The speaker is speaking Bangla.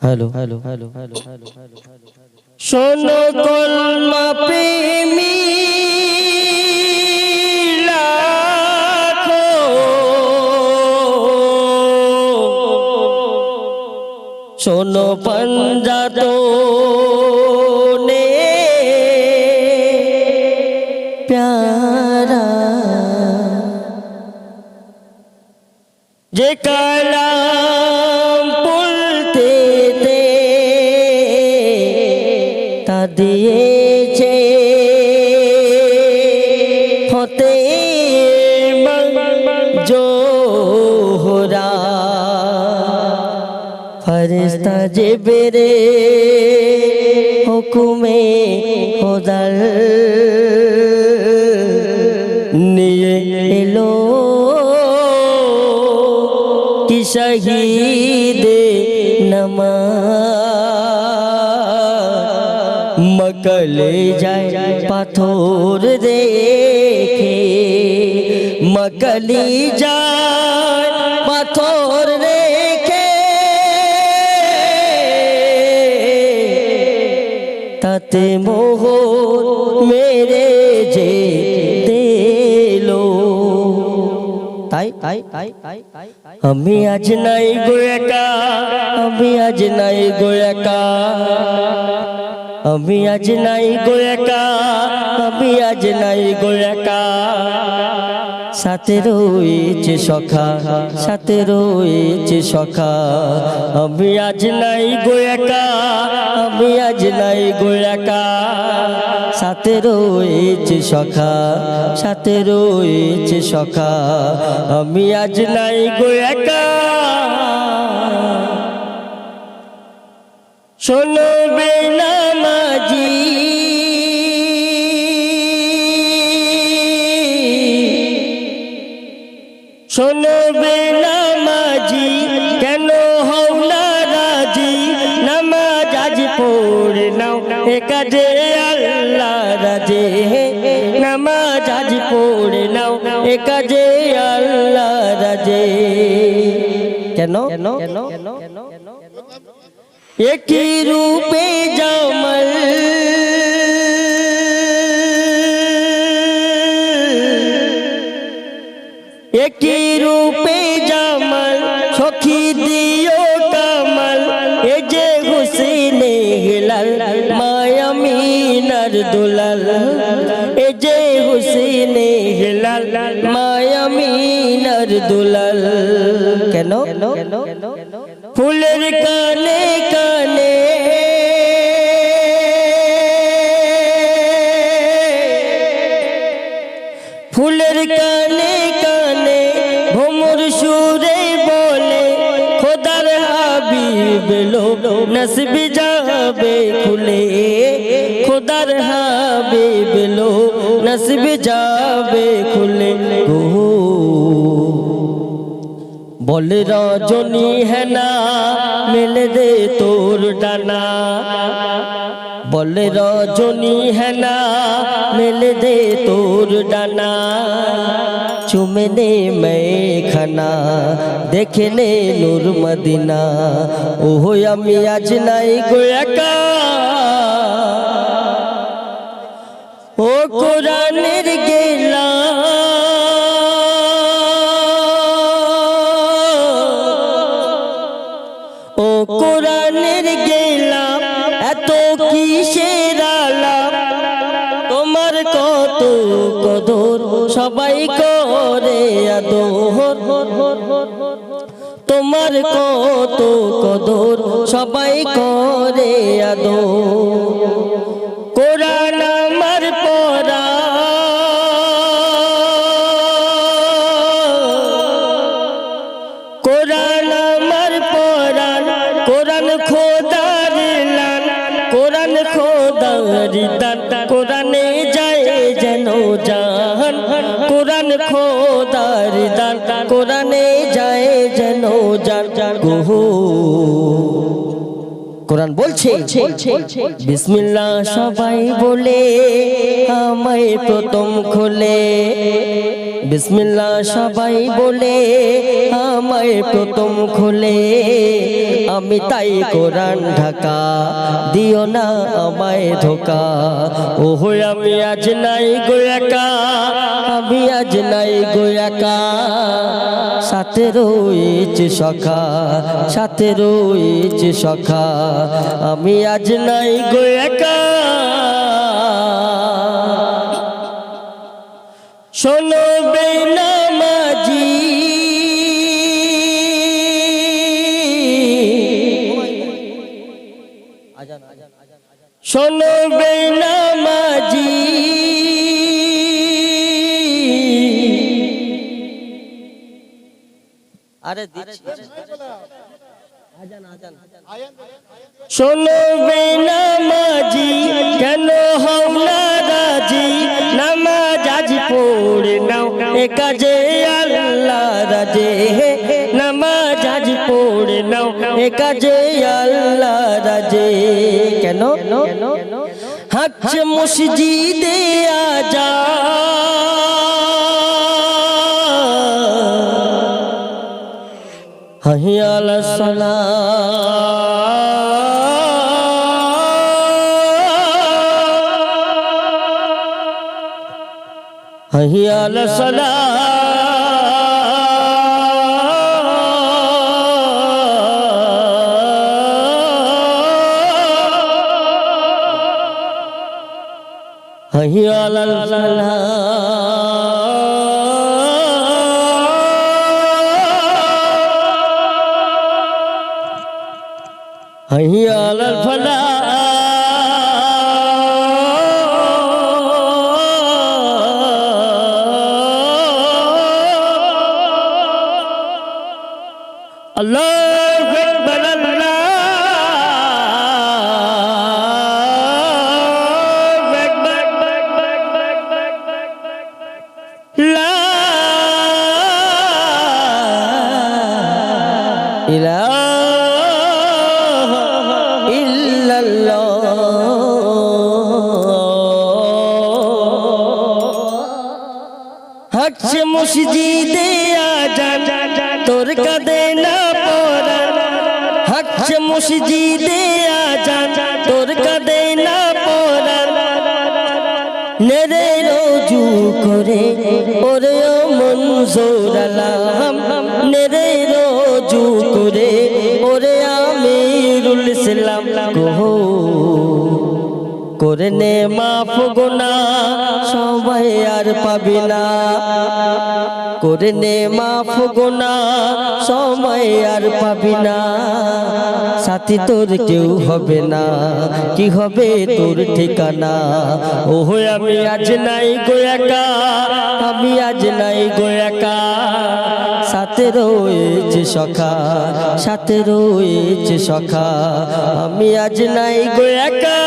हेलो शोनो कलमा प्रेमी लाखो शोनो पंजातो ने प्यारा जे कलाम बोलते थे ता दिएছে होते जोहरा फरिश्ता जिब्रे हुक्मे खुदार निये एलो कि शहीद नमाज मकले जाए पाथर रेखे मकली जाए पाथर रेखे ताते मोहर मेरे जे আমি আজ নাই গো একা আমি আজ নাই গো একা আমি আজ নাই গো একা আমি আজ নাই গো একা সাথে রয়েছে সখা সাথে রয়েছে সখা আমি আজ নাই গো একা আমি আজ নাই গো একা সাথে রয়েছে সখা সাথে রয়েছে সখা আমি আজ নাই গো একা শুনবে না মাঝি শুনবে না মাঝি কেন হও না রাজি নামাজ আজ পড়ে নাও এ কাজে আল্লাহ রাজে নামাজ আজ পড়ে নাও এ কাজে আল্লাহ রাজে কেন একই রূপে জামাল একই রূপে জামাল সখী দিও কামাল এ যে হুসেনে হিলাল মায়ামিনার দুলাল এ যে হুসেনে হিলাল মায়ামিনার দুলাল কেন ফুলের কানে কানে ফুলের কানে কানে ভোমর সুরে বলে খোদার হাবিব লো নসিব যাবে খুলে খোদার হাবিব লো নসিব যাবে খুলে বলে রজনী है ना मिल दे तोर डाना बोले रजनी है ना मिल दे तोर डाना चुमने मैं खाना देखने नूर मदीना ओह আমি আজ নাই গো একা ও কোরআনের গেলা ও কোরআনের গেলাম এত কিসের আলাপ তোমার কত কদর সবাই করে আদর তোমার কত কদর সবাই করে আদর কোরআন আমার পড়া কোরআন আমার পড়ান কোরআন খোদার লান কোরআন খোদার দান কোরআনে যায় যেন জান কোরআন খোদার দান কোরআনে যায় যেন জান গো কোরআন বলছে বিসমিল্লাহ সবাই বলে আমায় প্রথম খোলে বিসমিল্লাহ সবাই বলে আমায় প্রথম খুলে, আমি তাই কোরআন ঢাকা, দিও না আমায় ধোকা। ওহো আমি আজ নাই গো একা, আমি আজ নাই গো একা, সাথে রয়েছে সখা, সাথে রয়েছে সখা, আমি আজ নাই গো একা। শোনো বেনামাজি শোনো বেনামাজি, আরে শোনো বেনামাজি, কেন হও না রাজি, নামাজ আজ পড়ে নাও এ কাজে আল্লাহ রাজে, নামাজ আজ পড়ে নাও এ কাজে আল্লাহ রাজে। কেন হাজ মসজিদে আজা, হাইয়া আলাস সালাহ, হাইয়া আলাস সালাহ, হাইয়া আলাল ফালাহ, হাইয়া আলাল ফালাহ। আল্লাহু আকবার, আল্লাহু আকবার, লা ইলাহা ইল্লাল্লাহ। হাজ মসজিদে আজান, তোর কাঁদে না পরাণ, হাজ মসজিদে আজান, তোর কাঁদে না পরাণ, নেরে রোজু করে ওরে ও মনজুর আলম, নেরে রোজু করে ওরে আমিরুল ইসলাম, কহো করে নে মাফ গুনাহ সবাই আর পাবি না, করে নে মাফ গুনাহ সবাই আর পাবি না, সাথী তোর কেউ হবে না, কি হবে তোর ঠিকানা। ওহো আমি আজ নাই গো একা, আমি আজ নাই গো একা, সাথে রয়েছে সখা, সাথে রয়েছে সখা, আমি আজ নাই গো একা।